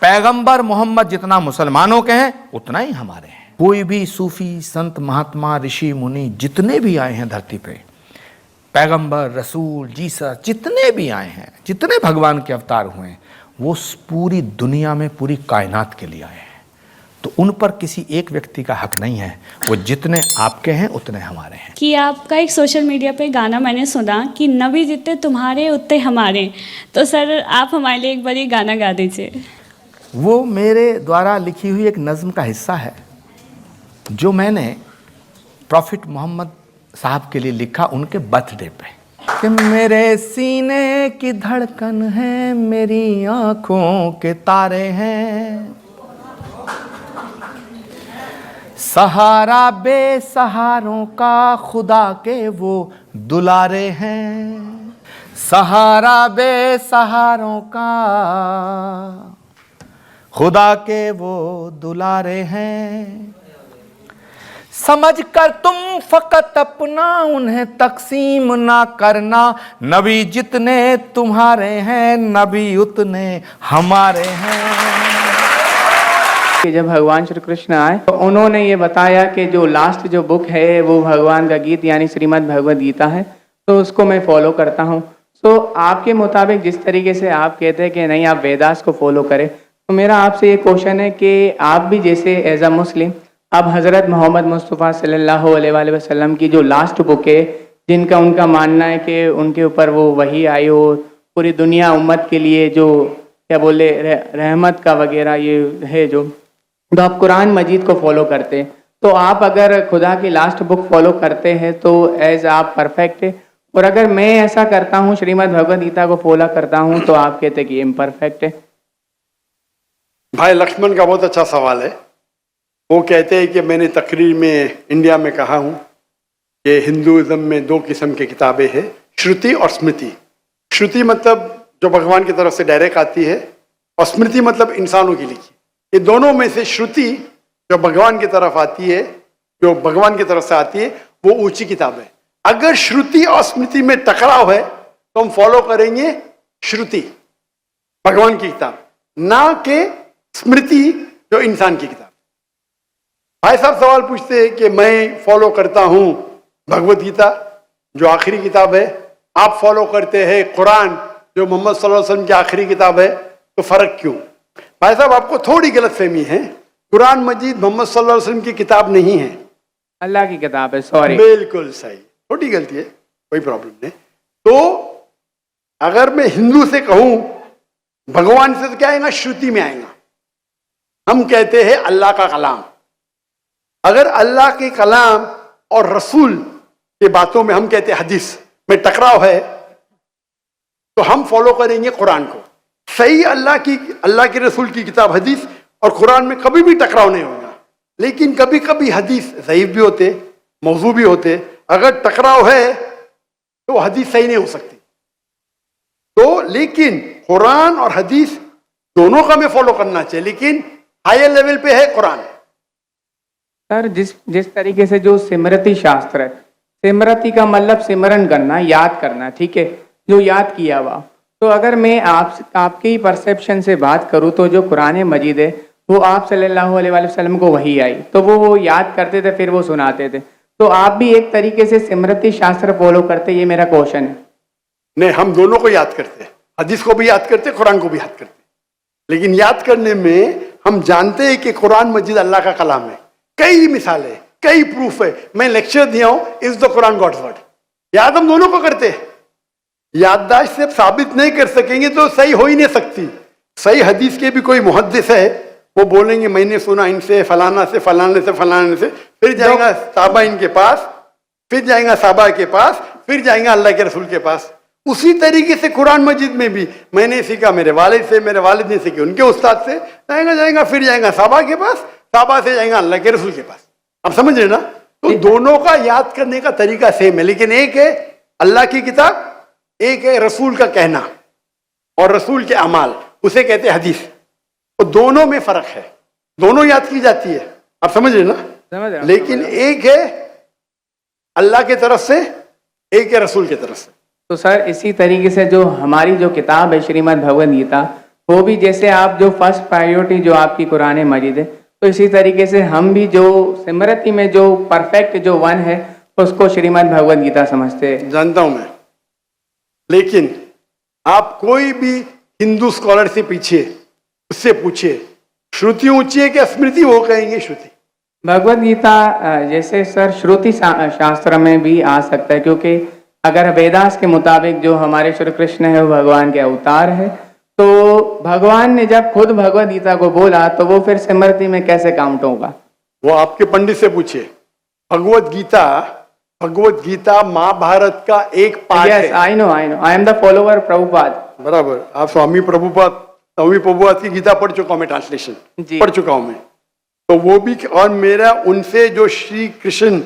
पैगंबर मोहम्मद जितना मुसलमानों के हैं उतना ही हमारे हैं। कोई भी सूफी संत महात्मा ऋषि मुनि जितने भी आए हैं धरती पे, पैगंबर रसूल जीसस जितने भी आए हैं, जितने भगवान के अवतार हुए हैं, वो पूरी दुनिया में पूरी कायनात के लिए आए हैं। तो उन पर किसी एक व्यक्ति का हक नहीं है। वो जितने आपके हैं उतने हमारे हैं। कि आपका एक सोशल मीडिया पे गाना मैंने सुना कि नबी जितने तुम्हारे उतने हमारे, तो सर आप हमारे लिए एक बार ये गाना गा दीजिए। वो मेरे द्वारा लिखी हुई एक नज़्म का हिस्सा है जो मैंने प्रॉफिट मोहम्मद साहब के लिए लिखा उनके बर्थडे पे, कि मेरे सीने की धड़कन है, मेरी आंखों के तारे हैं, सहारा बेसहारों का खुदा के वो दुलारे हैं, सहारा बेसहारों का खुदा के वो दुलारे हैं। समझ कर तुम फकत अपना उन्हें तकसीम ना करना, नबी जितने तुम्हारे हैं नबी उतने हमारे हैं। जब भगवान श्री कृष्ण आए तो उन्होंने ये बताया कि जो लास्ट जो बुक है वो भगवान का गीत यानी श्रीमद् भगवद गीता है, तो उसको मैं फॉलो करता हूँ। तो आपके मुताबिक जिस तरीके से आप कहते हैं कि नहीं आप वेदास को फॉलो करें, तो मेरा आपसे ये क्वेश्चन है कि आप भी जैसे एज अ मुस्लिम अब हज़रत मोहम्मद मुस्तफ़ा सल्लल्लाहु अलैहि वसल्लम की जो लास्ट बुक है, जिनका उनका मानना है कि उनके ऊपर वो वही आई हो, पूरी दुनिया उम्मत के लिए जो क्या बोले रहमत का वगैरह ये है, जो तो आप कुरान मजीद को फॉलो करते हैं, तो आप अगर खुदा की लास्ट बुक फॉलो करते हैं तो एज आप परफेक्ट है, और अगर मैं ऐसा करता हूँ श्रीमद् भगवद गीता को फॉलो करता हूँ तो आप कहते हैं कि इम्परफेक्ट है। भाई लक्ष्मण का बहुत अच्छा सवाल है। वो कहते हैं कि मैंने तकरीर में इंडिया में कहा हूँ कि हिंदुज़म में दो किस्म की किताबें हैं, श्रुति और स्मृति। श्रुति मतलब जो भगवान की तरफ से डायरेक्ट आती है, और स्मृति मतलब इंसानों की लिखी। ये दोनों में से श्रुति जो भगवान की तरफ आती है, जो भगवान की तरफ से आती है, वो ऊंची किताब है। अगर श्रुति और स्मृति में टकराव है तो हम फॉलो करेंगे श्रुति, भगवान की किताब, ना कि स्मृति जो इंसान की किताब। भाई साहब सवाल पूछते हैं कि मैं फॉलो करता हूं भगवद गीता जो आखिरी किताब है, आप फॉलो करते हैं कुरान जो मोहम्मद सल्लल्लाहु अलैहि वसल्लम की आखिरी किताब है, तो फर्क क्यों? भाई साहब आपको थोड़ी गलतफहमी है। कुरान मजीद मोहम्मद सल्लल्लाहु अलैहि वसल्लम की किताब नहीं है, अल्लाह की किताब है। सॉरी, बिल्कुल सही, छोटी गलती है, कोई प्रॉब्लम नहीं। तो अगर मैं हिंदू से कहूं भगवान से, तो क्या आएगा? श्रुति में आएगा। हम कहते हैं अल्लाह का कलाम। अगर अल्लाह के कलाम और रसूल के बातों में हम कहते हैं हदीस में टकराव है, तो हम फॉलो करेंगे कुरान को। सही अल्लाह के रसूल की किताब हदीस और कुरान में कभी भी टकराव नहीं होगा, लेकिन कभी कभी हदीस ज़ईफ भी होते, मौजू भी होते। अगर टकराव है तो हदीस सही नहीं हो सकती। तो लेकिन कुरान और हदीस दोनों का हमें फॉलो करना चाहिए, लेकिन हायर लेवल पे है कुरान। सर जिस तरीके से जो सिमरती शास्त्र है, सिमरती का मतलब सिमरन करना, याद करना, ठीक है, जो याद किया हुआ। तो अगर मैं आपकी परसेप्शन से बात करूं तो जो कुरान मजीद है वो आप सल्लल्लाहु अलैहि वसल्लम को वही आई, तो वो याद करते थे, फिर वो सुनाते थे। तो आप भी एक तरीके से सिमरती शास्त्र फॉलो करते, ये मेरा क्वेश्चन है। नहीं, हम दोनों को याद करते हैं, हदीस को भी याद करते, कुरान को भी याद करते, लेकिन याद करने में हम जानते हैं कि कुरान मजीद अल्लाह का कलाम है। कई मिसालें, कई प्रूफ है। मैं लेक्चर दिया हूं, is the Quran God's word. याद हम दोनों को करते हैं। याददाश्त से साबित नहीं कर सकेंगे तो सही हो ही नहीं सकती। सही हदीस के भी कोई मुहद्दिस है, वो बोलेंगे मैंने सुना इनसे, फलाना से, फलाने से, फलाने से, फिर जाएगा साहबा इनके पास, फिर जाएगा साहबा के पास, फिर जाएगा अल्लाह के रसूल के पास। उसी तरीके से कुरान मजीद में भी मैंने सीखा मेरे वालिद से, मेरे वालिद ने सीखी उनके उस्ताद से, जाएगा फिर जाएगा साहबा के पास, साहबा से जाएगा अल्लाह के रसूल के पास। आप समझ रहे ना? तो दोनों का याद करने का तरीका सेम है, लेकिन एक है अल्लाह की किताब, एक है रसूल का कहना और रसूल के अमाल, उसे कहते हैं हदीस। तो दोनों में फर्क है, दोनों याद की जाती है। आप समझ रहे ना? समझ रहा हूं। लेकिन एक है अल्लाह की तरफ से, एक है रसूल की तरफ से। तो सर इसी तरीके से जो हमारी जो किताब है श्रीमद् भगवद गीता, वो भी जैसे आप जो फर्स्ट प्रायोरिटी जो आपकी कुरान मजीद है, तो इसी तरीके से हम भी जो स्मृति में जो परफेक्ट जो वन है उसको श्रीमद् भगवद गीता समझते हैं। जानता हूं मैं, लेकिन आप कोई भी हिंदू स्कॉलर से पीछे उससे पूछिए श्रुति ऊंची है क्या स्मृति, वो कहेंगे श्रुति। भगवद गीता जैसे सर श्रुति शास्त्र में भी आ सकता है, क्योंकि अगर वेदास के मुताबिक जो हमारे श्री कृष्ण है वो भगवान के अवतार है, तो भगवान ने जब खुद भगवद गीता को बोला तो वो फिर स्मृति में कैसे काउंट होगा? वो आपके पंडित से पूछिए। भगवद गीता महाभारत का एक पार्ट यस है। I know I am the follower Prabhupada. बराबर, आप स्वामी प्रभुपाद की गीता पढ़ चुका हूं मैं, ट्रांसलेशन जी। पढ़ चुका हूं मैं, तो वो भी। और मेरा उनसे जो श्री कृष्ण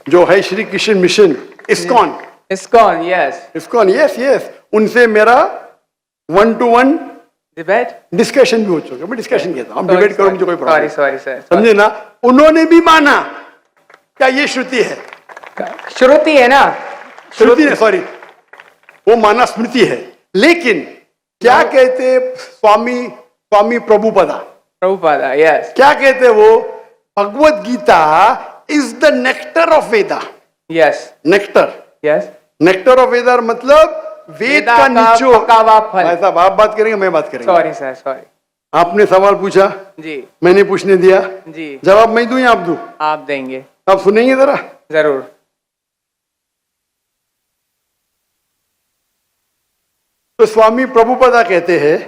जो है Shri Krishna mission ISKCON yes, उनसे मेरा 1-to-1 डिबेट डिस्कशन भी हो चुका। मैं डिस्कशन कहता हूँ, हम डिबेट करो, मुझे कोई प्रॉब्लम सॉरी सर, समझे ना। उन्होंने भी माना क्या ये श्रुति है, श्रुति है ना, श्रुति है, सॉरी वो माना स्मृति है। लेकिन क्या कहते स्वामी प्रभुपाद यस, क्या कहते वो, Bhagavad Gita is the nectar of Veda. Yes nectar of Veda मतलब वेद का निचोड़। भाई साहब आप बात करेंगे, मैं बात करेंगे। Sorry sir, sorry. आपने सवाल पूछा जी, मैंने पूछने दिया जी, जवाब मैं दूं या आप दूं? आप देंगे। आप सुनेंगे जरा? जरूर। तो स्वामी प्रभुपादा कहते हैं,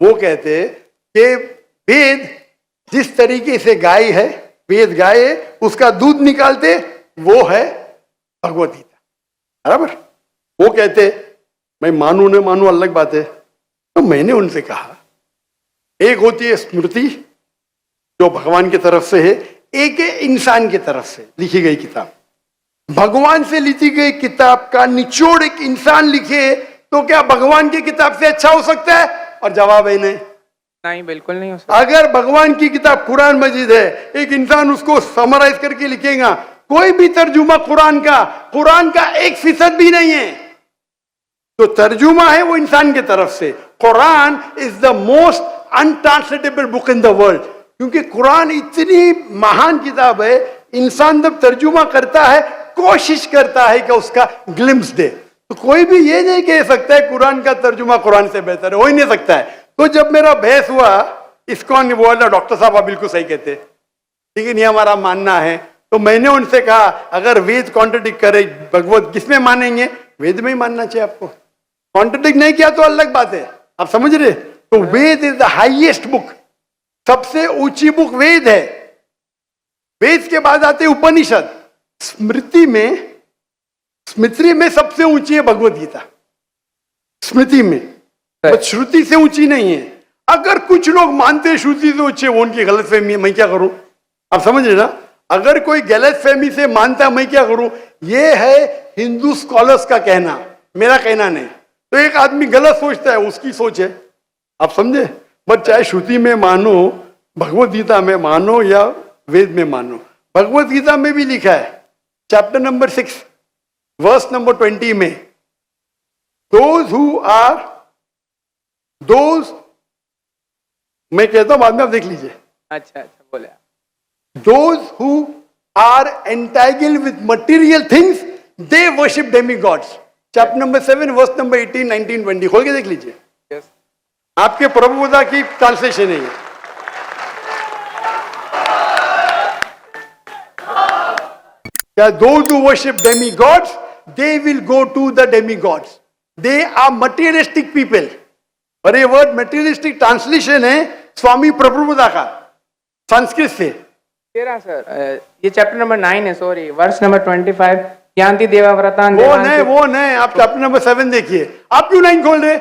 वो कहते कि वेद जिस तरीके से गाय है, वेद गाय है, उसका दूध निकालते वो है भगवत गीता। बराबर, वो कहते मैं मानू न मानू अलग बात है। तो मैंने उनसे कहा एक होती है स्मृति जो भगवान की तरफ से है, एक है इंसान की तरफ से लिखी गई किताब। भगवान से लिखी गई किताब का निचोड़ एक इंसान लिखे तो क्या भगवान की किताब से अच्छा हो सकता है? और जवाब है नहीं, बिल्कुल नहीं हो सकता। अगर भगवान की किताब कुरान मजीद है, एक इंसान उसको समराइज करके लिखेगा, कोई भी तर्जुमा कुरान का 1% भी नहीं है, तो तर्जुमा है वो इंसान की तरफ से। Quran is the most untranslatable book in the world, क्योंकि कुरान इतनी महान किताब है, इंसान जब तर्जुमा करता है कोशिश करता है कि उसका ग्लिम्स दे, तो कोई भी ये नहीं कह सकता है कुरान का तर्जुमा कुरान से बेहतर है, हो ही नहीं सकता है। तो जब मेरा बहस हुआ, इस्कॉन बोला डॉक्टर साहब आप बिल्कुल सही कहते, लेकिन ये हमारा मानना है। तो मैंने उनसे कहा अगर वेद कॉन्ट्रडिक्ट करे भगवत किसमें मानेंगे? वेद में ही मानना चाहिए आपको। कॉन्ट्रडिक्ट नहीं किया तो अलग बात है, आप समझ रहे? तो वेद इज द हाईएस्ट बुक, सबसे ऊंची बुक वेद है। वेद के बाद आते उपनिषद। स्मृति में सबसे ऊंची है भगवत गीता, स्मृति में, बस श्रुति से ऊंची नहीं है। अगर कुछ लोग मानते हैं श्रुति से ऊंची है, वो उनकी गलतफहमी है, मैं क्या करूं? आप समझ रहे ना? अगर कोई गलतफहमी से मानता है, मैं क्या करूं? ये है हिंदू स्कॉलर्स का कहना, मेरा कहना नहीं। तो एक आदमी गलत सोचता है, उसकी सोच है, आप समझे? बट चाहे श्रुति में मानो, भगवत गीता में मानो या वेद में मानो, भगवत गीता में भी लिखा है चैप्टर नंबर 6 वर्स नंबर 20 में, दोज मैं कहता हूं बाद में आप देख लीजिए। अच्छा बोले। Those who are entangled with material things, they worship demigods. Chapter number 7, verse number 18, 19, 20. खोल के देख लीजिए। Yes. आपके प्रभुदा की ट्रांसलेशन है ये। क्या those who worship demigods, they will go to the demigods. They are materialistic people. और ये वर्ड materialistic ट्रांसलेशन है स्वामी प्रभुदा का संस्कृत से। सर ये चैप्टर नंबर 9 है, सॉरी, वर्स नंबर 25, ज्ञानती देवाव्रतान। वो नहीं, आप चैप्टर नंबर 7 देखिए। आप क्यों 9 खोल रहे?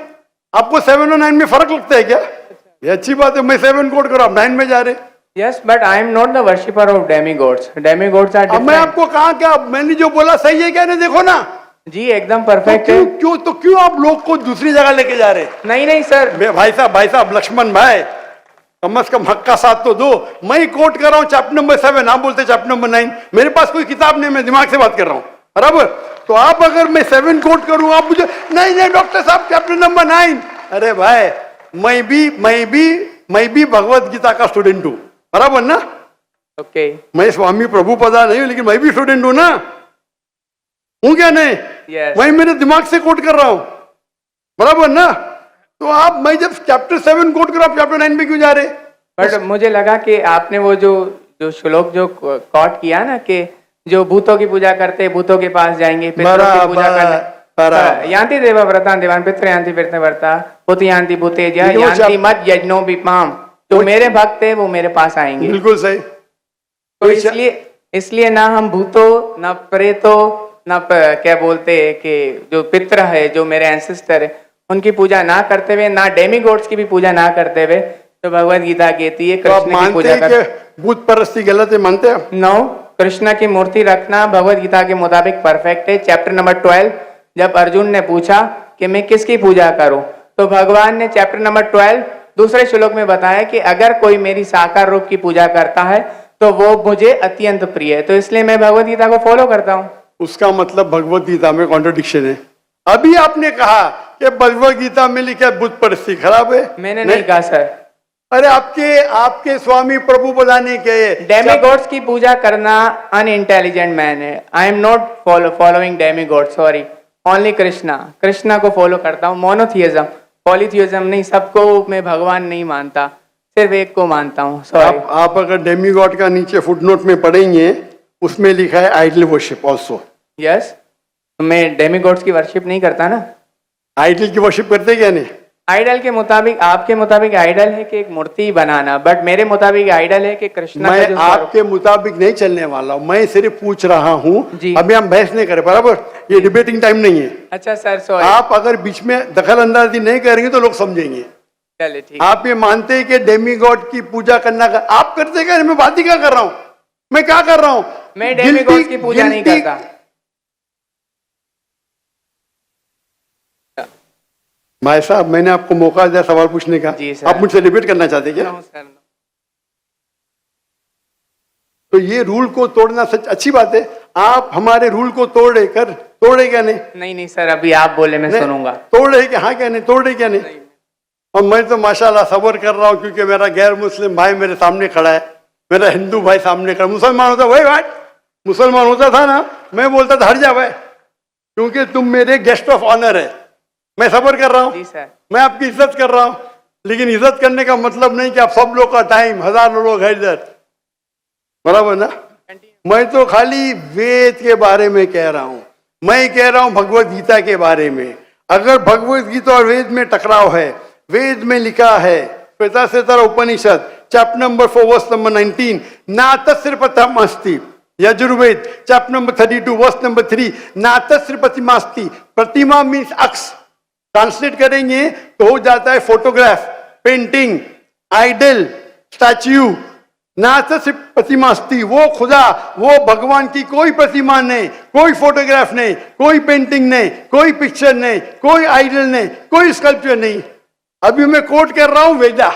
आपको 7 और 9 में फर्क लगता है क्या? ये अच्छी बात है, मैं 7 कोट करो, आप 9 में जा रहे। Yes, but I am not the worshipper of demigods. Demigods are different. मैं आपको कहा क्या, मैंने जो बोला सही है क्या? नहीं, देखो ना जी, एकदम परफेक्ट है। क्यों आप लोग को दूसरी जगह लेके जा रहे? नहीं सर, भाई साहब लक्ष्मण भाई, कम से कम हक का साथ तो दो। मैं कोट कर रहा हूं चैप्टर नंबर 7, आप बोलते चैप्टर नंबर 9। मेरे पास कोई किताब नहीं, मैं दिमाग से बात कर रहा हूं, बराबर? तो आप अगर मैं 7 कोट करूं, आप मुझे नहीं डॉक्टर साहब चैप्टर नंबर 9। अरे भाई, मैं भी भगवत गीता का स्टूडेंट हूं, बराबर ना? ओके। मैं स्वामी प्रभुपदा नहीं हूं, लेकिन मैं भी स्टूडेंट हूं ना, हूं क्या नहीं? Yes. मैं मेरे दिमाग से कोट कर रहा हूं, बराबर ना? तो आप, मैं जब चैप्टर 7 कोट कर रहा हूं, चैप्टर 9 पे क्यों जा रहे? बट मुझे लगा कि आपने वो जो श्लोक जो कॉट किया ना, कि जो भूतों की पूजा करते भूतों के पास जाएंगे, पितरों की पूजा करने, यान्ति देवा व्रतान देवान पितृ यान्ति व्रत वर्ता पुत यान्ति भूतेज्या लेकिन वो यान्ति मत यज्ञो विपाम। जो मेरे भक्त है वो मेरे पास आएंगे। बिल्कुल सही। तो इसलिए ना हम भूतों, ना प्रेतों, ना क्या बोलते हैं कि जो पितृ है, जो मेरे एंसेस्टर है, उनकी पूजा ना करते हुए, ना डेमीगॉड्स की भी पूजा ना करते हुए, तो भगवत गीता कहती है तो आप कृष्ण की पूजा मानते हैं कि भूत परस्ती गलत है, मानते हैं? नो, कृष्ण की मूर्ति रखना भगवत गीता के मुताबिक परफेक्ट है। चैप्टर नंबर 12, जब अर्जुन ने पूछा कि मैं किसकी पूजा करूं, तो भगवान ने चैप्टर नंबर 12 दूसरे श्लोक में बताया कि अगर कोई मेरी साकार रूप की पूजा करता है तो वो मुझे अत्यंत प्रिय है। तो इसलिए मैं भगवत गीता को फॉलो करता हूँ। उसका मतलब भगवत गीता में कॉन्ट्रडिक्शन है। अभी आपने कहा कि भगवत गीता में लिखा भूत परस्ती खराब है। मैंने नहीं कहा सर। अरे आपके स्वामी प्रभुपदा ने कहे डेमीगॉड्स की पूजा करना अनइंटेलिजेंट मैन है। आई am not following demigod, sorry, only Krishna को फॉलो करता हूँ। मोनोथियज्म, पॉलीथियज्म नहीं, सबको मैं भगवान नहीं मानता, सिर्फ एक को मानता हूँ। सॉरी। आप अगर डेमीगॉड का नीचे फुटनोट में पढ़ेंगे, उसमें लिखा है आइडल वर्शिप ऑल्सो। यस, मैं डेमीगॉड्स की वर्शिप नहीं करता ना। आइडल की वर्शिप करते क्या नहीं? आइडल के मुताबिक, आपके मुताबिक आइडल है कि एक मूर्ति बनाना, बट मेरे मुताबिक आइडल है कि कृष्णा मैं आपके मुताबिक नहीं चलने वाला हूँ, मैं सिर्फ पूछ रहा हूँ। अभी हम बहस नहीं करें, बराबर? ये डिबेटिंग टाइम नहीं है। अच्छा सर, सॉरी। आप अगर बीच में दखल अंदाजी नहीं करेंगे तो लोग समझेंगे। चलिए ठीक। आप ये मानते हैं कि डेमीगॉड की पूजा करना आप करते क्या? मैं बात ही क्या कर रहा हूँ, मैं क्या कर रहा हूँ? मैं डेमीगॉड की पूजा नहीं करता। भाई साहब, मैंने आपको मौका दिया सवाल पूछने का, आप मुझसे डिबेट करना चाहते क्या? तो ये रूल को तोड़ना सच अच्छी बात है। आप हमारे रूल को तोड़े क्या नहीं? नहीं सर, अभी आप बोले मैं सुनूंगा। तोड़े क्या? हाँ क्या नहीं? तोड़े क्या नहीं? और मैं तो माशाल्लाह सबर कर रहा हूँ, क्योंकि मेरा गैर मुस्लिम भाई मेरे सामने खड़ा है, मेरा हिंदू भाई सामने खड़ा। मुसलमान होता भाई मुसलमान होता था ना, मैं बोलता था हट जा भाई, क्योंकि तुम मेरे गेस्ट ऑफ ऑनर है। मैं सबर कर रहा हूँ, मैं आपकी इज्जत कर रहा हूँ, लेकिन इज्जत करने का मतलब नहीं कि आप सब लोग का टाइम, हजारों लोग है इधर, बराबर ना? मैं तो खाली वेद के बारे में कह रहा हूँ, मैं कह रहा हूँ भगवत गीता के बारे में। अगर भगवत गीता और वेद में टकराव है, वेद में लिखा है Shvetashvatara Upanishad chapter number 4 verse number 19, ना तस्र प्रतिमास्ति। Yajurveda chapter number 32 verse number 3, ना तस्र प्रतिमास्ति। प्रतिमा मीन्स अक्ष, ट्रांसलेट करेंगे तो हो जाता है फोटोग्राफ, पेंटिंग, आइडल, स्टैच्यू। ना तस्र प्रतिमास्ति, वो खुदा, वो भगवान की कोई प्रतिमा नहीं, कोई फोटोग्राफ नहीं, कोई पेंटिंग नहीं, कोई पिक्चर नहीं, कोई आइडल नहीं, कोई स्कल्पचर नहीं। अभी मैं कोट कर रहा हूं वेदा।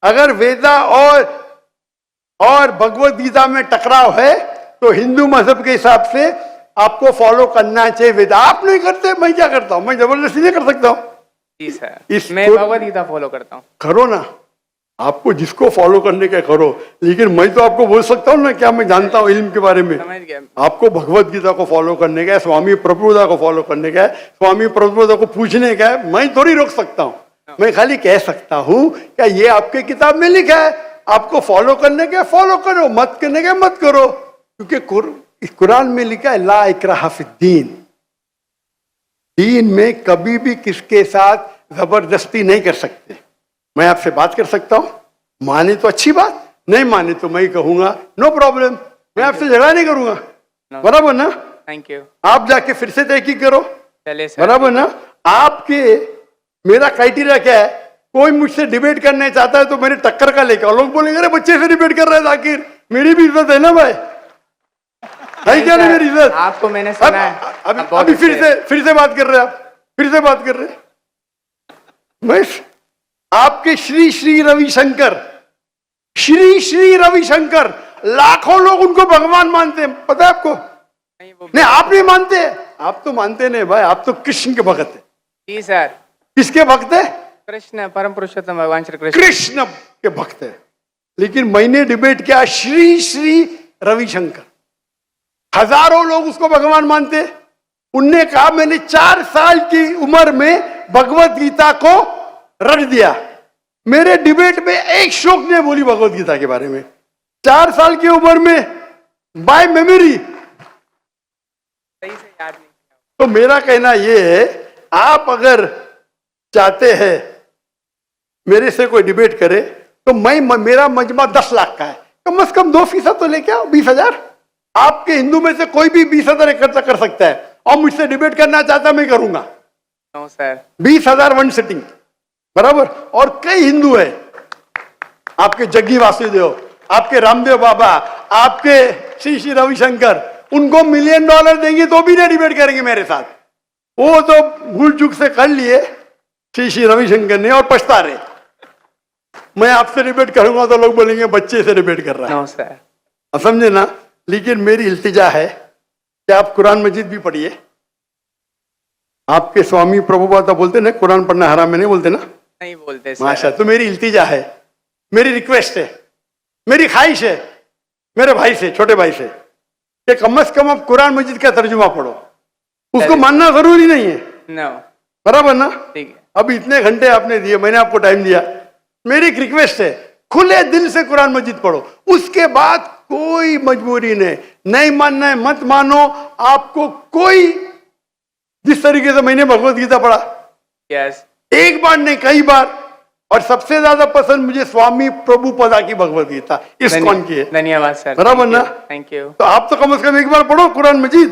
अगर वेदा और भगवत गीता में टकराव है तो हिंदू मजहब के हिसाब से आपको फॉलो करना चाहिए वेदा। आप नहीं करते, मैं क्या करता हूं? मैं जबरदस्ती नहीं कर सकता हूं। जी सर, मैं भगवत गीता फॉलो करता हूं। करो ना, आपको जिसको फॉलो करने का करो, लेकिन मैं तो आपको बोल सकता हूँ ना क्या मैं जानता हूँ इल्म के बारे में। आपको भगवत गीता को फॉलो करने का है, स्वामी प्रभुपदा को फॉलो करने का है, स्वामी प्रभुपदा को पूछने का है। मैं थोड़ी रोक सकता हूँ, मैं खाली कह सकता हूँ क्या ये आपके किताब में लिखा है, आपको फॉलो करने का फॉलो करो, मत करने का मत करो, क्योंकि कुरान में लिखा है ला इकराहा फिद्दीन। दीन में कभी भी किसके साथ जबरदस्ती नहीं कर सकते। मैं आपसे बात कर सकता हूं, माने तो अच्छी बात, नहीं माने तो मैं कहूंगा नो प्रॉब्लम, मैं आपसे झगड़ा नहीं करूंगा, बराबर ना? Thank you. आप जाके फिर से तहकीक करो, चले सर, बराबर ना? आपके मेरा क्राइटेरिया क्या है? कोई मुझसे डिबेट करना चाहता है तो मेरे टक्कर का लेकर, लोग बोलेंगे अरे बच्चे से डिबेट कर रहे हैं, आखिर मेरी भी इज्जत है ना भाई, है क्या नहीं मेरी इज्जत? आपको मैंने सुना है। अभी फिर से बात कर रहे हैं, आप फिर से बात कर रहे हैं। मैं आपके श्री श्री रविशंकर, लाखों लोग उनको भगवान मानते हैं, पता है आपको? नहीं, आप नहीं मानते, आप तो मानते नहीं भाई, आप तो कृष्ण के भक्त है। जी सर। किसके भक्त है? कृष्ण परम पुरुषोत्तम भगवान श्री कृष्ण कृष्ण के भक्त है। लेकिन मैंने डिबेट किया श्री श्री रविशंकर, हजारों लोग उसको भगवान मानते। उनने कहा मैंने 4 साल की उम्र में भगवत गीता को रट दिया। मेरे डिबेट में एक श्लोक ने बोली भगवत गीता के बारे में, 4 साल की उम्र में बाय मेमोरी। सही से याद नहीं। तो मेरा कहना यह है, आप अगर चाहते हैं मेरे से कोई डिबेट करे तो मेरा मजमा 10 लाख का है, कम से कम 2% तो लेके आओ, 20,000। आपके हिंदू में से कोई भी 20,000 इकट्ठा कर सकता है और मुझसे डिबेट करना चाहता मैं करूंगा। No sir. 20,000 वन सिटिंग बराबर। और कई हिंदू है, आपके जग्गी वासुदेव, आपके रामदेव बाबा, आपके श्री श्री रविशंकर, उनको $1 मिलियन देंगे तो भी नहीं डिबेट करेंगे मेरे साथ। वो तो भूल चूक से कर लिए श्री श्री रविशंकर ने और पछता रहे। मैं आपसे डिबेट करूंगा तो लोग बोलेंगे बच्चे से डिबेट कर रहा है। No sir. अब समझे ना। लेकिन मेरी इल्तिजा है कि आप कुरान मजीद भी पढ़िए। आपके स्वामी प्रभुपाद बोलते ना कुरान पढ़ना हराम में, नहीं बोलते ना? नहीं बोलते सर। माशा। तो मेरी इल्तिजा है, मेरी रिक्वेस्ट है, मेरी ख्वाहिश है मेरे भाई से, छोटे भाई से, कि कम से कम आप कुरान मजीद का तर्जुमा पढ़ो। उसको मानना जरूरी नहीं है, नो। बराबर ना? ठीक है। अब इतने घंटे आपने दिए, मैंने आपको टाइम दिया। मेरी एक रिक्वेस्ट है, खुले दिल से कुरान मजीद पढ़ो। उसके बाद कोई मजबूरी नहीं मानना है मत मानो। आपको कोई, जिस तरीके से मैंने भगवत गीता पढ़ा, यस, एक बार नहीं कई बार, और सबसे ज्यादा पसंद मुझे स्वामी प्रभुपदा की भगवत गीता, इस्कॉन की है। धन्यवाद सर। बराबर ना? Thank you. तो आप तो कम से कम एक बार पढ़ो कुरान मजीद।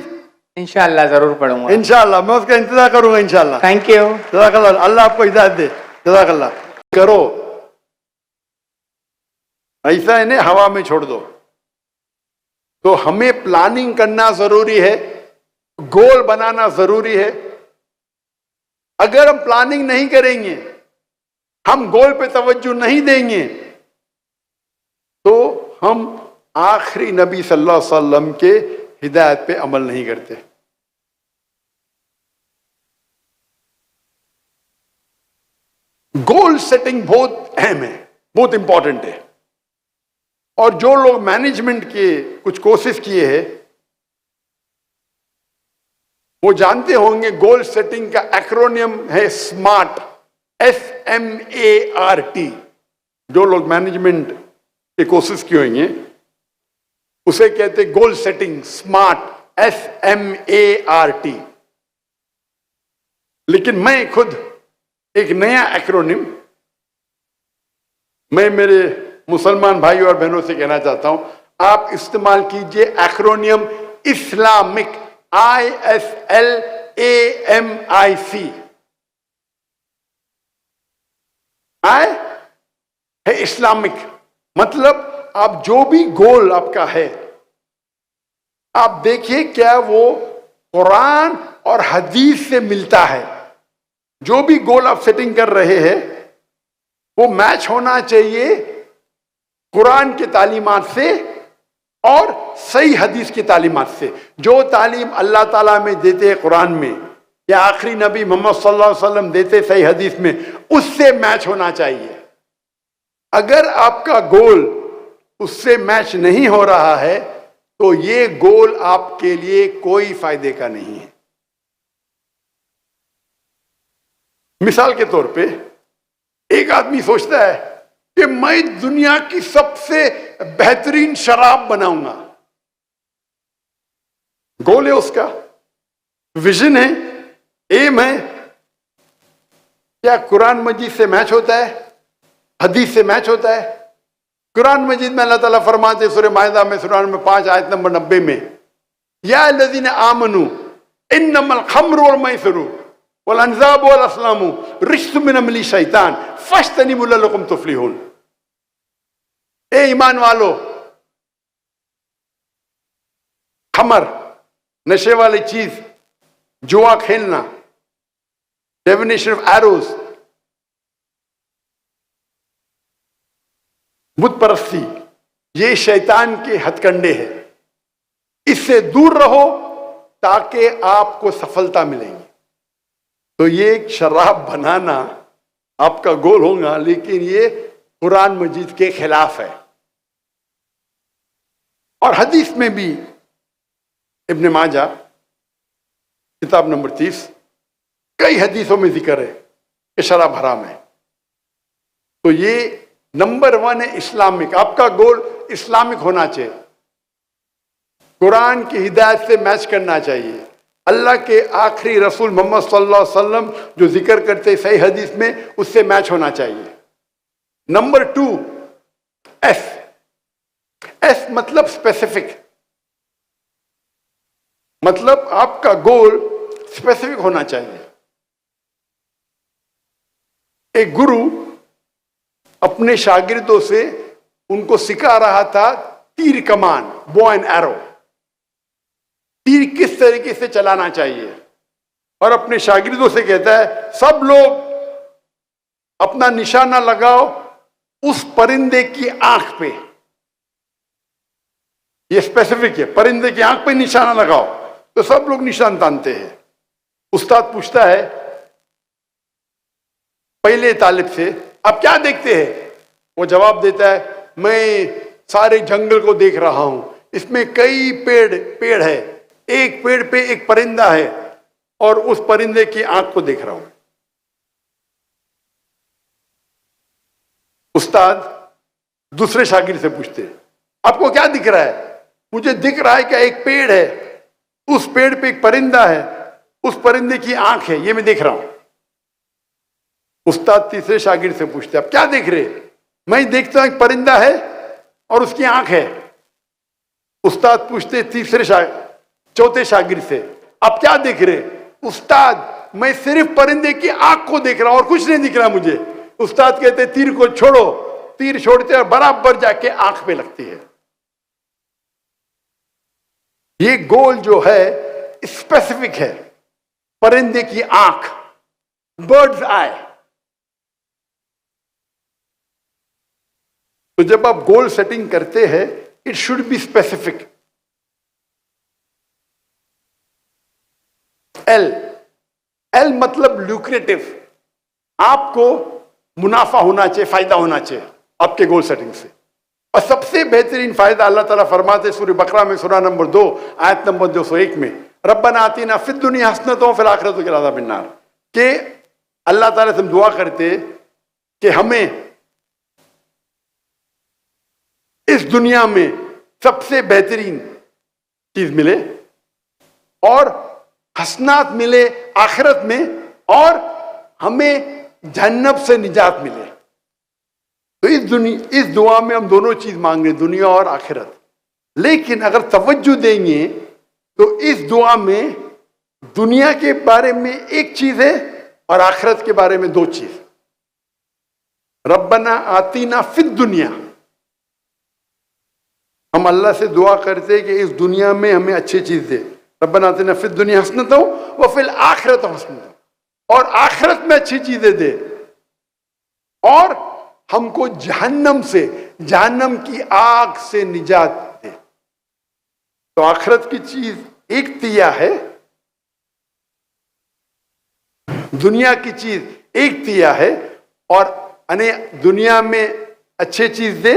इंशाल्लाह जरूर पढ़ूंगा। इंशाल्लाह मैं उसका इंतजार करूंगा इंशाल्लाह। Thank you. जज़ाकल्लाह। अल्लाह आपको हिदायत दे। जज़ाकल्लाह। करो, ऐसा इन्हें हवा में छोड़ दो। तो हमें प्लानिंग करना जरूरी है, गोल बनाना जरूरी है। अगर हम प्लानिंग नहीं करेंगे, हम गोल पे तवज्जो नहीं देंगे, तो हम आखिरी नबी सल्लल्लाहु अलैहि वसल्लम के हिदायत पे अमल नहीं करते। गोल सेटिंग बहुत अहम है, बहुत इंपॉर्टेंट है। और जो लोग मैनेजमेंट के कुछ कोर्सेज किए हैं वो जानते होंगे गोल सेटिंग का एक्रोनियम है स्मार्ट, SMART। जो लोग मैनेजमेंट के कोर्सेज किए होंगे उसे कहते गोल सेटिंग स्मार्ट, SMART। लेकिन मैं खुद एक नया एक्रोनिम मैं मेरे मुसलमान भाई और बहनों से कहना चाहता हूं, आप इस्तेमाल कीजिए एक्रोनियम इस्लामिक, ISLAMIC। है इस्लामिक, मतलब आप जो भी गोल आपका है, आप देखिए क्या वो कुरान और हदीस से मिलता है। जो भी गोल आप सेटिंग कर रहे हैं वो मैच होना चाहिए कुरान की तालीमात से और सही हदीस की तालीमात से। जो तालीम अल्लाह ताला में देते हैं कुरान में, या आखिरी नबी मोहम्मद सल्लल्लाहु अलैहि वसल्लम देते सही हदीस में, उससे मैच होना चाहिए। अगर आपका गोल उससे मैच नहीं हो रहा है तो ये गोल आपके लिए कोई फायदे का नहीं है। मिसाल के तौर पे एक आदमी सोचता है कि मैं दुनिया की सबसे बेहतरीन शराब बनाऊंगा। गोल है उसका, विजन है, एम है। क्या कुरान मजीद से मैच होता है? हदीस से मैच होता है? कुरान मजीद में अल्लाह ताला फरमाते सूरह माइदा में सूरह नंबर 5 आयत नंबर 90 में, या अल्लज़ीना आमनू इन्नमल खम्रु वल मैसिरु वल अंज़ाबु वल अस्लामु रिज्सुम मिन अमली शैतान फज्तनिबू लअल्लकुम तुफ्लिहून। ए ईमान वालो, खमर, नशे वाली चीज, जुआ खेलना, डिविनेशन ऑफ एरोज, बुत परस्ती, ये शैतान के हथकंडे हैं। इससे दूर रहो ताकि आपको सफलता मिलेगी। तो ये शराब बनाना आपका गोल होगा, लेकिन ये कुरान मजीद के खिलाफ है। और हदीस में भी इब्न माजा किताब नंबर 30 कई हदीसों में जिक्र है कि शराब हराम है। तो ये नंबर 1 है इस्लामिक। आपका गोल इस्लामिक होना चाहिए, कुरान की हिदायत से मैच करना चाहिए, अल्लाह के आखिरी रसूल मोहम्मद सल्लल्लाहु अलैहि वसल्लम जो जिक्र करते सही हदीस में उससे मैच होना चाहिए। नंबर 2 एस मतलब स्पेसिफिक, मतलब आपका गोल स्पेसिफिक होना चाहिए। एक गुरु अपने शागिर्दों से उनको सिखा रहा था तीर कमान, बो एंड एरो, तीर किस तरीके से चलाना चाहिए, और अपने शागिर्दों से कहता है सब लोग अपना निशाना लगाओ उस परिंदे की आंख पे। ये स्पेसिफिक है, परिंदे की आंख पे निशाना लगाओ। तो सब लोग निशान तानते हैं। उस्ताद पूछता है पहले तालिब से, आप क्या देखते हैं? वो जवाब देता है मैं सारे जंगल को देख रहा हूं, इसमें कई पेड़ है, एक पेड़ पे एक परिंदा है और उस परिंदे की आंख को देख रहा हूं। उस्ताद दूसरे शागिर्द से पूछते आपको क्या दिख रहा है? मुझे दिख रहा है कि एक पेड़ है, उस पेड़ पे एक परिंदा है, उस परिंदे की आंख है, ये मैं देख रहा हूं। उस्ताद तीसरे शागिर्द से पूछते आप क्या देख रहे? मैं देखता हूं एक परिंदा है और उसकी आंख है। उस्ताद पूछते चौथे शागिर्द से आप क्या देख रहे? उस्ताद मैं सिर्फ परिंदे की आंख को देख रहा हूं और कुछ नहीं दिख रहा मुझे। उस्ताद कहते तीर को छोड़ो, तीर छोड़ते और बराबर जाके आंख पे लगती है। ये गोल जो है स्पेसिफिक है, परिंदे की आंख, बर्ड्स आई। तो जब आप गोल सेटिंग करते हैं it should be specific. L मतलब ल्यूक्रेटिव, आपको मुनाफा होना चाहिए, फायदा होना चाहिए आपके गोल सेटिंग से। और सबसे बेहतरीन फायदा अल्लाह ताला फरमाते सूरह बकरा में सूरह नंबर 2 आयत नंबर 201 में, रब्बना आतिना फिद दुनिया हसनतों फिल आखिरति अज़ाबिन नार, कि अल्लाह ताला से हम दुआ करते कि हमें इस दुनिया में सबसे बेहतरीन चीज मिले और हसनात मिले आखिरत में, और हमें जहन्नम से निजात मिले। तो इस दुआ में हम दोनों चीज मांग रहे, दुनिया और आखिरत। लेकिन अगर तवज्जो देंगे तो इस दुआ में दुनिया के बारे में एक चीज है और आखिरत के बारे में 2 चीज। रब्बना आतीना फिद दुनिया, हम अल्लाह से दुआ करते कि इस दुनिया में हमें अच्छी चीज दे। रब्बना आतिना फिद दुनिया हसनतों व फिल आखिरत हसनतों, और आखिरत में अच्छी चीजें दे, और हमको जहन्नम से, जहन्नम की आग से निजात दे। तो आखिरत की चीज एक तिया है, दुनिया की चीज एक तिया है, और दुनिया में अच्छी चीज दे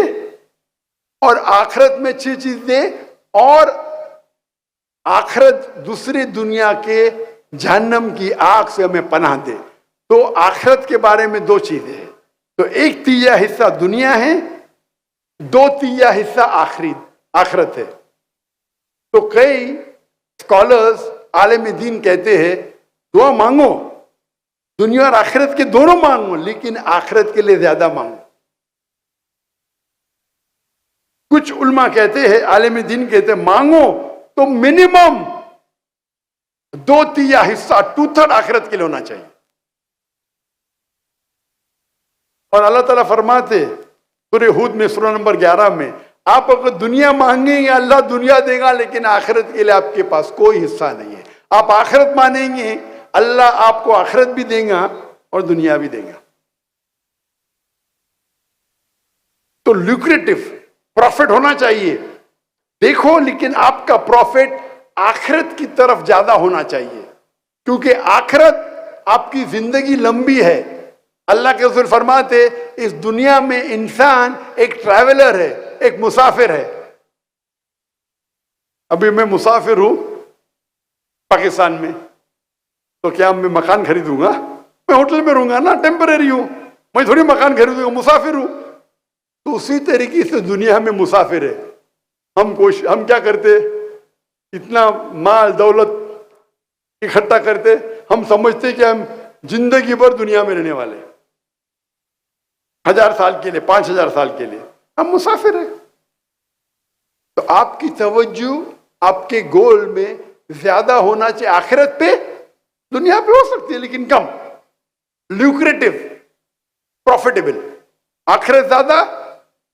और आखिरत में अच्छी चीज दे, और आखिरत दूसरी दुनिया के जहन्नम की आग से हमें पनाह दे। तो आखिरत के बारे में 2 चीजें हैं। तो एक तिया हिस्सा दुनिया है, 2 तिया हिस्सा आखिरत है। तो कई स्कॉलर्स आलिम दीन कहते हैं दुआ मांगो, दुनिया और आखिरत के दोनों मांगो, लेकिन आखिरत के लिए ज्यादा मांगो। कुछ उल्मा कहते हैं, आलिम दीन कहते हैं मांगो तो मिनिमम 2 तिया हिस्सा, 2/3 आखिरत के लिए होना चाहिए। और अल्लाह ताला फरमाते सूरह हूद में सूरह नंबर 11 में, आप अगर दुनिया मांगेंगे अल्लाह दुनिया देगा, लेकिन आखिरत के लिए आपके पास कोई हिस्सा नहीं है। आप आखिरत मानेंगे अल्लाह आपको आखिरत भी देगा और दुनिया भी देगा। तो ल्यूक्रेटिव प्रॉफिट होना चाहिए, देखो, लेकिन आपका प्रॉफिट आखिरत की तरफ ज्यादा होना चाहिए, क्योंकि आखिरत आपकी जिंदगी लंबी है, अल्लाह के रसूल फरमाते इस दुनिया में इंसान एक ट्रैवलर है, एक मुसाफिर है। अभी मैं मुसाफिर हूं पाकिस्तान में, तो क्या मैं मकान खरीदूंगा? मैं होटल में रहूंगा ना, टेम्परेरी हूं, मैं थोड़ी मकान खरीदूंगा, मुसाफिर हूं। तो उसी तरीके से दुनिया में मुसाफिर है। हम क्या करते, इतना माल दौलत इकट्ठा करते, हम समझते कि हम जिंदगी भर दुनिया में रहने वाले, 1000 साल के लिए, 5000 साल के लिए हम मुसाफिर हैं। तो आपकी तवज्जो आपके गोल में ज्यादा होना चाहिए आखिरत पे, दुनिया पे हो सकती है लेकिन कम, ल्यूक्रेटिव, प्रॉफिटेबल। आखिरत ज्यादा,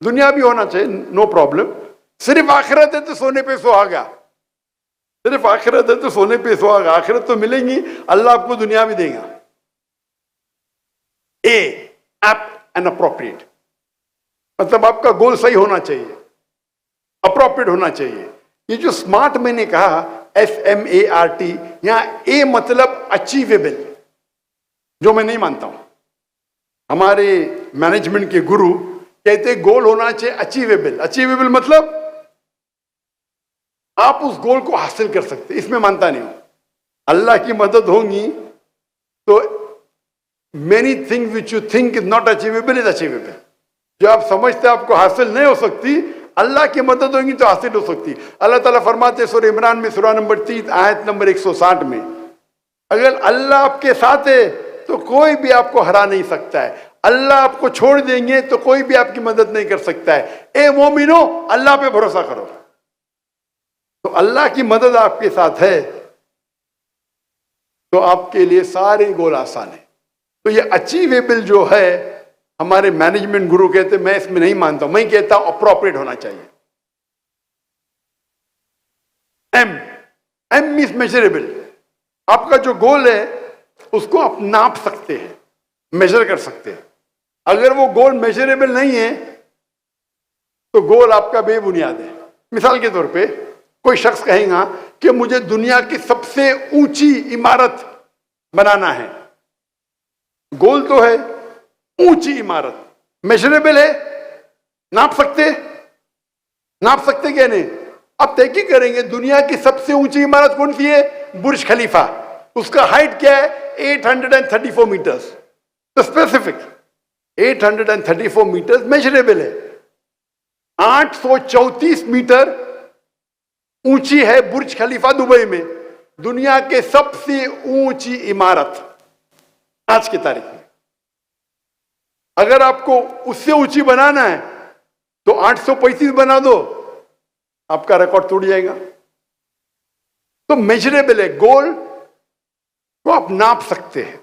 दुनिया भी होना चाहिए, नो प्रॉब्लम। सिर्फ आखिरत है तो सोने पे सुहागा, सिर्फ आखिरत है तो सोने पे सुहागा। आखिरत तो मिलेंगी, अल्लाह आपको दुनिया भी देगा। एप्ट एंड अप्रोप्रिएट, मतलब आपका गोल सही होना चाहिए, अप्रोप्रिएट होना चाहिए। ये जो स्मार्ट मैंने कहा, SMART, यहां ए मतलब अचीवेबल, जो मैं नहीं मानता हूं। हमारे मैनेजमेंट के गुरु कहते गोल होना चाहिए अचीवेबल। अचीवेबल मतलब आप उस गोल को हासिल कर सकते, इसमें मानता नहीं हूं। अल्लाह की मदद होगी तो many things which you think is not achievable is achievable. जो आप समझते आपको हासिल नहीं हो सकती, अल्लाह की मदद होगी तो हासिल हो सकती। अल्लाह ताला फरमाते सूरह इमरान में, सूरह नंबर 3 आयत नंबर 160 में, अगर अल्लाह आपके साथ है तो कोई भी आपको हरा नहीं सकता है। अल्लाह आपको छोड़ देंगे तो कोई भी आपकी मदद नहीं कर सकता है। ए मोमिनो, अल्लाह पे भरोसा करो। तो अल्लाह की मदद आपके साथ है तो आपके लिए सारे गोल आसान है। तो ये अचीवेबल जो है, हमारे मैनेजमेंट गुरु कहते, मैं इसमें नहीं मानता, मैं कहता हूं अप्रोप्रिएट होना चाहिए। M means measurable. आपका जो गोल है उसको आप नाप सकते हैं, मेजर कर सकते हैं। अगर वो गोल मेजरेबल नहीं है तो गोल आपका बेबुनियाद है। मिसाल के तौर पे कोई शख्स कहेगा कि मुझे दुनिया की सबसे ऊंची इमारत बनाना है। गोल तो है ऊंची इमारत, मेजरेबल है, नाप सकते क्या नहीं? अब तहकीक करेंगे दुनिया की सबसे ऊंची इमारत कौन सी है? बुर्ज खलीफा। उसका हाइट क्या है? 834 मीटर्स। तो स्पेसिफिक 834 मीटर्स मेजरेबल है। 834 मीटर ऊंची है बुर्ज खलीफा दुबई में, दुनिया के सबसे ऊंची इमारत आज की तारीख में। अगर आपको उससे ऊंची बनाना है तो 835 बना दो, आपका रिकॉर्ड टूट जाएगा। तो मेजरेबल है, गोल को आप नाप सकते हैं।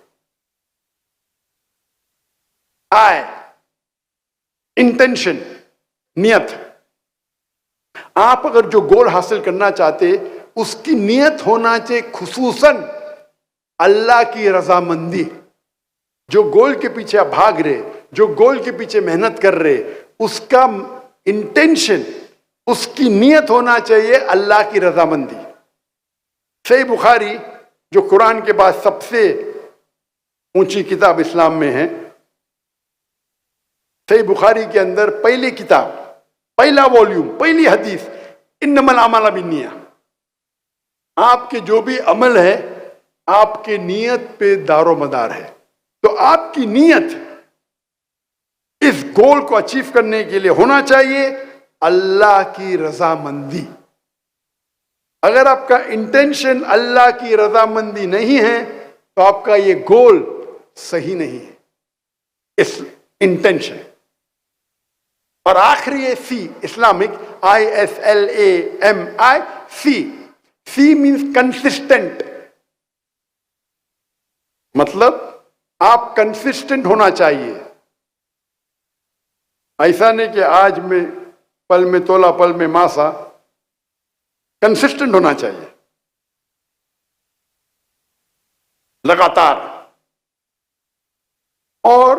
आय, इंटेंशन, नियत। आप अगर जो गोल हासिल करना चाहते, उसकी नियत होना चाहिए खुसूसन अल्लाह की रजामंदी। जो गोल के पीछे आप भाग रहे, जो गोल के पीछे मेहनत कर रहे, उसका इंटेंशन, उसकी नियत होना चाहिए अल्लाह की रजामंदी। सही बुखारी जो कुरान के बाद सबसे ऊंची किताब इस्लाम में है, सही बुखारी के अंदर पहली किताब, पहला वॉल्यूम, पहली हदीस, इन्नमल अमाल बिन्निया। आपके जो भी अमल है आपके नियत पे दारो मदार है। तो आपकी नियत इस गोल को अचीव करने के लिए होना चाहिए अल्लाह की रजामंदी। अगर आपका इंटेंशन अल्लाह की रजामंदी नहीं है तो आपका ये गोल सही नहीं है, इस इंटेंशन। और आखिरी है C, Islamic, ISLAMI, C means consistent. मतलब आप कंसिस्टेंट होना चाहिए। ऐसा नहीं कि आज में पल में तोला पल में मासा, कंसिस्टेंट होना चाहिए लगातार। और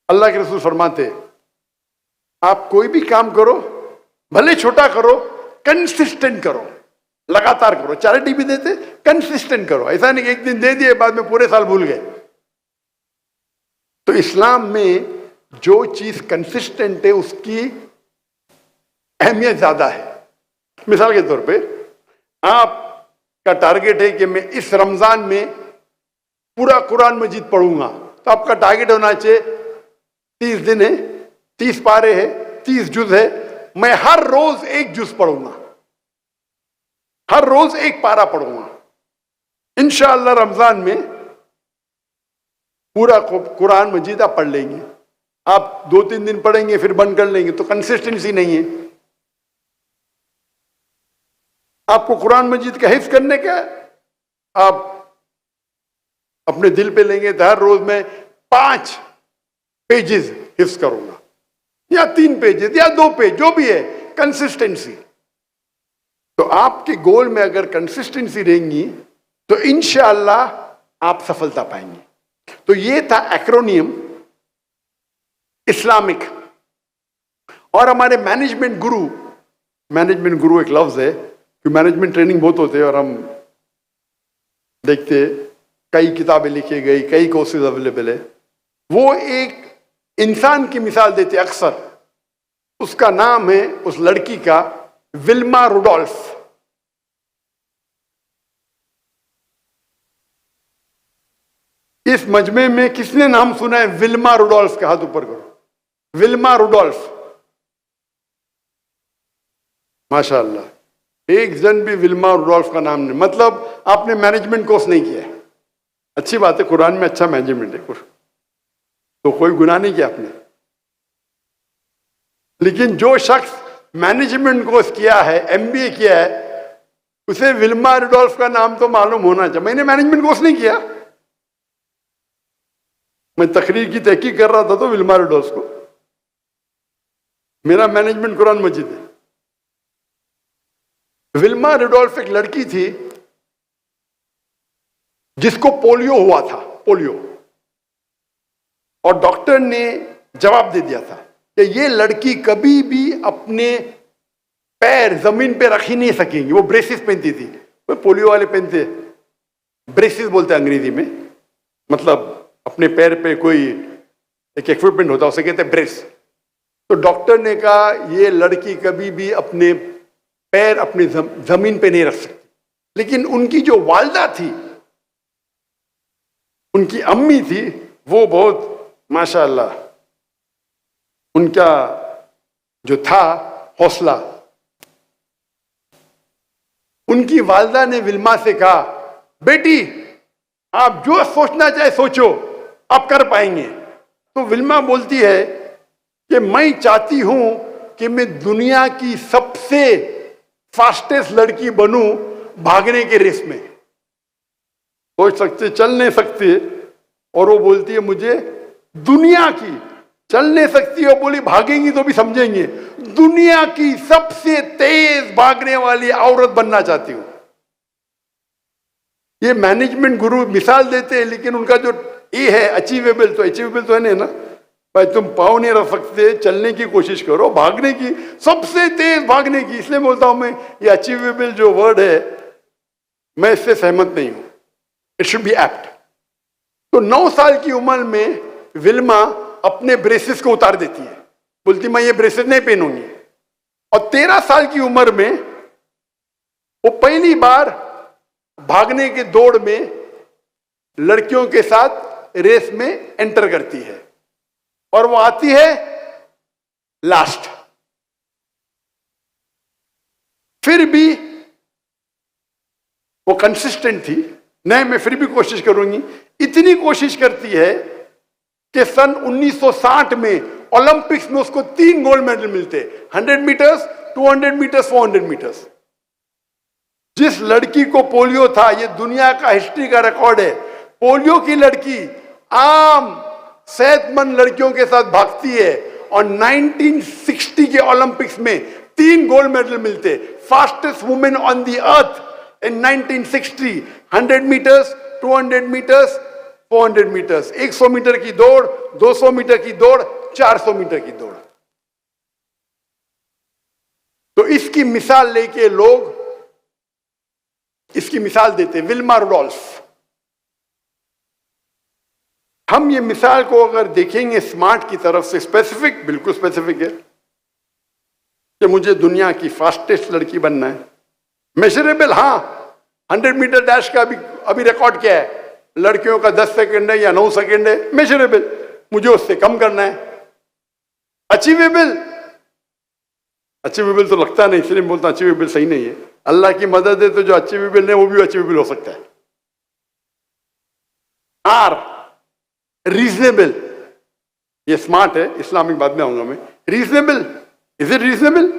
अल्लाह के रसूल फरमाते, आप कोई भी काम करो, भले छोटा करो, कंसिस्टेंट करो, लगातार करो। चैरिटी भी देते, कंसिस्टेंट करो। ऐसा नहीं कि एक दिन दे दिए बाद में पूरे साल भूल गए। तो इस्लाम में जो चीज कंसिस्टेंट है उसकी अहमियत ज्यादा है। मिसाल के तौर पे आपका टारगेट है कि मैं इस रमजान में पूरा कुरान मजीद पढ़ूंगा, तो आपका टारगेट होना चाहिए 30 दिन है, 30 पारे है, 30 जुज है, मैं हर रोज एक जुज पढ़ूंगा, हर रोज एक पारा पढ़ूंगा। इंशाअल्लाह रमजान में पूरा कुरान मजीद आप पढ़ लेंगे। आप 2-3 दिन पढ़ेंगे फिर बंद कर लेंगे, तो कंसिस्टेंसी नहीं है। आपको कुरान मजीद का हिफ्ज करने का आप अपने दिल पे लेंगे तो हर रोज मैं 5 पेजेस हिफ्ज करूंगा, या 3 पेजेस या 2 पेज, जो भी है, कंसिस्टेंसी। तो आपके गोल में अगर कंसिस्टेंसी रहेंगी तो इंशाअल्लाह आप सफलता पाएंगे। तो ये था एक्रोनियम इस्लामिक। और हमारे मैनेजमेंट गुरु एक लफ्ज है कि मैनेजमेंट ट्रेनिंग बहुत होते हैं और हम देखते कई किताबें लिखी गई, कई कोर्सेज अवेलेबल है। वो एक इंसान की मिसाल देते अक्सर, उसका नाम है उस लड़की का विल्मा रुडोल्फ। इस मजमे में किसने नाम सुना है विल्मा रुडोल्फ का? हाथ ऊपर करो। विल्मा रुडोल्फ, माशाअल्लाह, एक जन भी विल्मा रुडोल्फ का नाम नहीं। मतलब आपने मैनेजमेंट कोर्स नहीं किया है, अच्छी बात है, कुरान में अच्छा मैनेजमेंट है, तो कोई गुनाह नहीं किया आपने। लेकिन जो शख्स मैनेजमेंट कोर्स किया है, एमबीए किया है, उसे विल्मा रुडोल्फ का नाम तो मालूम होना चाहिए। मैंने मैनेजमेंट कोर्स नहीं किया, मैं तकरीर की तहकीक कर रहा था तो विल्मा रुडोल्फ को, मेरा मैनेजमेंट कुरान मजीद है। विल्मा रुडोल्फ एक लड़की थी जिसको पोलियो हुआ था, पोलियो, और डॉक्टर ने जवाब दे दिया था कि ये लड़की कभी भी अपने पैर जमीन पे रख ही नहीं सकेंगी। वो ब्रेसिस पहनती थी, वो पोलियो वाले पहनते, ब्रेसिस बोलते हैं अंग्रेजी में, मतलब अपने पैर पे कोई एक इक्विपमेंट होता है, उसे कहते हैं ब्रेस। तो डॉक्टर ने कहा ये लड़की कभी भी अपने पैर अपनी जमीन पे नहीं रख सकती। लेकिन उनकी जो वालदा थी, उनकी अम्मी थी, वो बहुत माशाअल्लाह, उनका जो था हौसला, उनकी वालदा ने विल्मा से कहा बेटी आप जो सोचना चाहे सोचो, आप कर पाएंगे। तो विल्मा बोलती है कि मैं चाहती हूं कि मैं दुनिया की सबसे फास्टेस्ट लड़की बनूं भागने के रेस में। सोच सकते, चल नहीं सकती, और वो बोलती है मुझे दुनिया की, चल नहीं सकती और बोली भागेंगी तो भी समझेंगे, दुनिया की सबसे तेज भागने वाली औरत बनना चाहती हूं। ये मैनेजमेंट गुरु मिसाल देते हैं, लेकिन उनका जो ये है अचीवेबल, तो अचीवेबल तो है नहीं ना भाई, तुम पाँव नहीं रख सकते, चलने की कोशिश करो, भागने की, सबसे तेज भागने की। इसलिए बोलता हूं मैं, ये अचीवेबल जो वर्ड है मैं इससे सहमत नहीं हूं, इट शुड बी एप्ट। तो 9 साल की उम्र में विल्मा अपने ब्रेसेस को उतार देती है, बोलती मैं ये ब्रेसेस नहीं पहनूंगी। और 13 साल की उम्र में वो पहली बार भागने के दौड़ में लड़कियों के साथ रेस में एंटर करती है, और वो आती है लास्ट। फिर भी वो कंसिस्टेंट थी, नहीं मैं फिर भी कोशिश करूंगी। इतनी कोशिश करती है कि सन 1960 में ओलंपिक्स में उसको 3 गोल्ड मेडल मिलते, 100 मीटर्स, 200 मीटर्स, 400 मीटर्स। जिस लड़की को पोलियो था, ये दुनिया का हिस्ट्री का रिकॉर्ड है, पोलियो की लड़की आम सेहतमंद लड़कियों के साथ भागती है, और 1960 के ओलंपिक्स में 3 गोल्ड मेडल मिलते। Fastest women on the earth in 1960, 100 metres, 200 metres, 400 metres, 100 metre की दौड़, 200 मीटर की दौड़, 400 मीटर की दौड़। तो इसकी मिसाल लेके लोग इसकी मिसाल देते, विल्मा रुडोल्फ। हम ये मिसाल को अगर देखेंगे स्मार्ट की तरफ से, स्पेसिफिक, बिल्कुल स्पेसिफिक है कि मुझे दुनिया की फास्टेस्ट लड़की बनना है। मेजरेबल, हाँ, 100 मीटर डैश का अभी रिकॉर्ड क्या है, लड़कियों का 10 सेकंड है या 9 सेकंड है, मेजरेबल, मुझे उससे कम करना है। अचीवेबल, अचीवेबल तो लगता नहीं, इसलिए बोलता अचीवेबल सही नहीं है। अल्लाह की मदद है तो जो अचीवेबल नहीं वो भी अचीवेबल हो सकता है। आर, रीजनेबल, ये स्मार्ट है, इस्लामिक बाद में आऊंगा मैं। Reasonable, is it reasonable?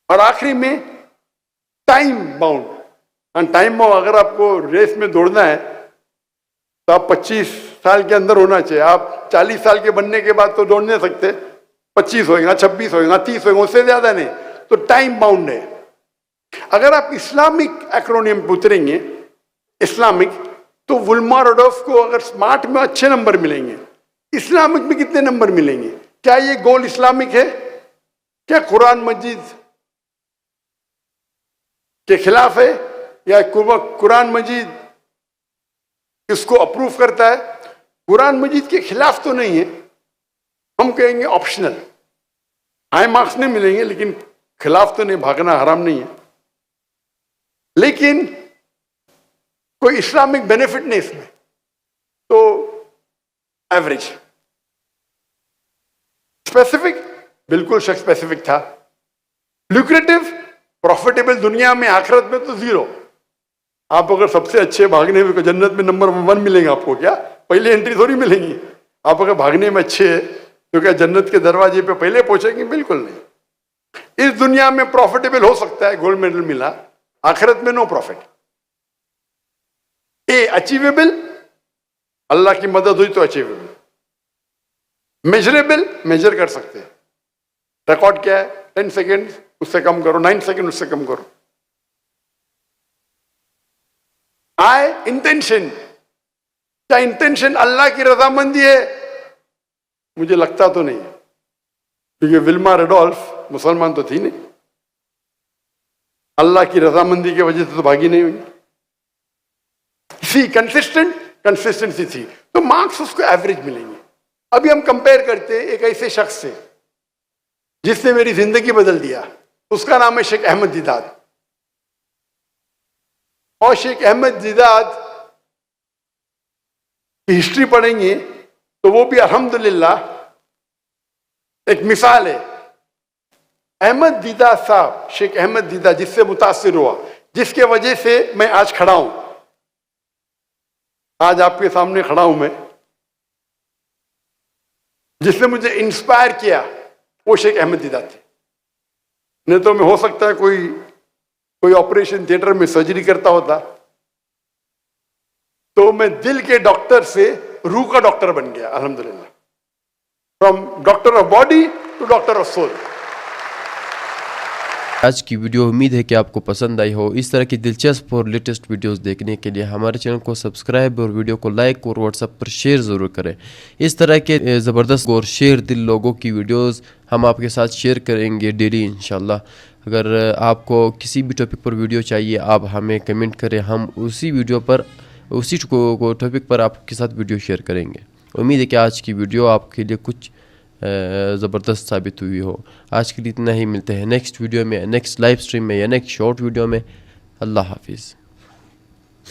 और आखिरी में time bound. And time bound, अगर आपको रेस में दौड़ना है तो आप 25 साल के अंदर होना चाहिए। आप 40 साल के बनने के बाद तो दौड़ नहीं सकते, 25 होएगा, 26 होएगा, 30 होएगा, उससे ज्यादा नहीं। तो टाइम बाउंड है। अगर आप इस्लामिक एक्रोनियम पे उतरेंगे, इस्लामिक, तो वुल्मा रोडोफ को अगर स्मार्ट में अच्छे नंबर मिलेंगे, इस्लामिक में कितने नंबर मिलेंगे? क्या ये गोल इस्लामिक है? क्या कुरान मजीद के खिलाफ है? या कुरान मजीद इसको अप्रूव करता है? कुरान मजीद के खिलाफ तो नहीं है, हम कहेंगे ऑप्शनल, हाई मार्क्स नहीं मिलेंगे, लेकिन खिलाफ तो नहीं, भागना हराम नहीं है, लेकिन कोई इस्लामिक बेनिफिट नहीं इसमें, तो एवरेज। स्पेसिफिक, बिल्कुल स्पेसिफिक था। ल्यूक्रेटिव, प्रॉफिटेबल दुनिया में, आखिरत में तो जीरो। आप अगर सबसे अच्छे भागने में, जन्नत में नंबर 1 मिलेंगे आपको, क्या पहले एंट्री थोड़ी मिलेंगी? आप अगर भागने में अच्छे हैं तो क्या जन्नत के दरवाजे पे पहले पहुंचेंगे? बिल्कुल नहीं। इस दुनिया में प्रॉफिटेबल हो सकता है, गोल्ड मेडल मिला, आखिरत में नो प्रॉफिट। ए, अचीवेबल, अल्लाह की मदद हुई तो अचीवेबल। मेजरेबल, मेजर कर सकते हैं। रिकॉर्ड क्या है? 10 सेकेंड, उससे कम करो, 9 सेकेंड, उससे कम करो। आई, इंटेंशन, क्या इंटेंशन अल्लाह की रजामंदी है? मुझे लगता तो नहीं है, क्योंकि विल्मा रेडोल्फ मुसलमान तो थी नहीं, अल्लाह की रजामंदी की वजह से तो भागी नहीं हुई। सी, कंसिस्टेंसी थी, तो मार्क्स उसको एवरेज मिलेंगे। अभी हम कंपेयर करते हैं एक ऐसे शख्स से जिसने मेरी जिंदगी बदल दिया, उसका नाम है शेख अहमद दीदात। और शेख अहमद दीदात की हिस्ट्री पढ़ेंगे तो वो भी अल्हम्दुलिल्लाह एक मिसाल है। अहमद दीदात साहब, शेख अहमद दीदात, जिससे मुतासिर हुआ, जिसके वजह से मैं आज खड़ा हूं, आज आपके सामने खड़ा हूं मैं, जिसने मुझे इंस्पायर किया, वो शेख अहमद दीदात थे। नहीं तो मैं हो सकता है कोई ऑपरेशन थिएटर में सर्जरी करता होता तो मैं दिल के डॉक्टर से रूह का डॉक्टर बन गया, अल्हम्दुलिल्लाह। From doctor of body to doctor of soul. आज की वीडियो उम्मीद है कि आपको पसंद आई हो। इस तरह की दिलचस्प और लेटेस्ट वीडियोस देखने के लिए हमारे चैनल को सब्सक्राइब और वीडियो को लाइक और व्हाट्सएप पर शेयर ज़रूर करें। इस तरह के ज़बरदस्त और शेर दिल लोगों की वीडियोस हम आपके साथ शेयर करेंगे डेली इंशाल्लाह। अगर आपको किसी भी टॉपिक पर वीडियो चाहिए, आप हमें कमेंट करें, हम उसी वीडियो पर, उसी टॉपिक पर आपके साथ वीडियो शेयर करेंगे। उम्मीद है कि आज की वीडियो आपके लिए कुछ ज़बरदस्त साबित हुई हो। आज के लिए इतना ही, मिलते हैं नेक्स्ट वीडियो में, नेक्स्ट लाइव स्ट्रीम में या नेक्स्ट शॉर्ट वीडियो में। अल्लाह हाफिज़।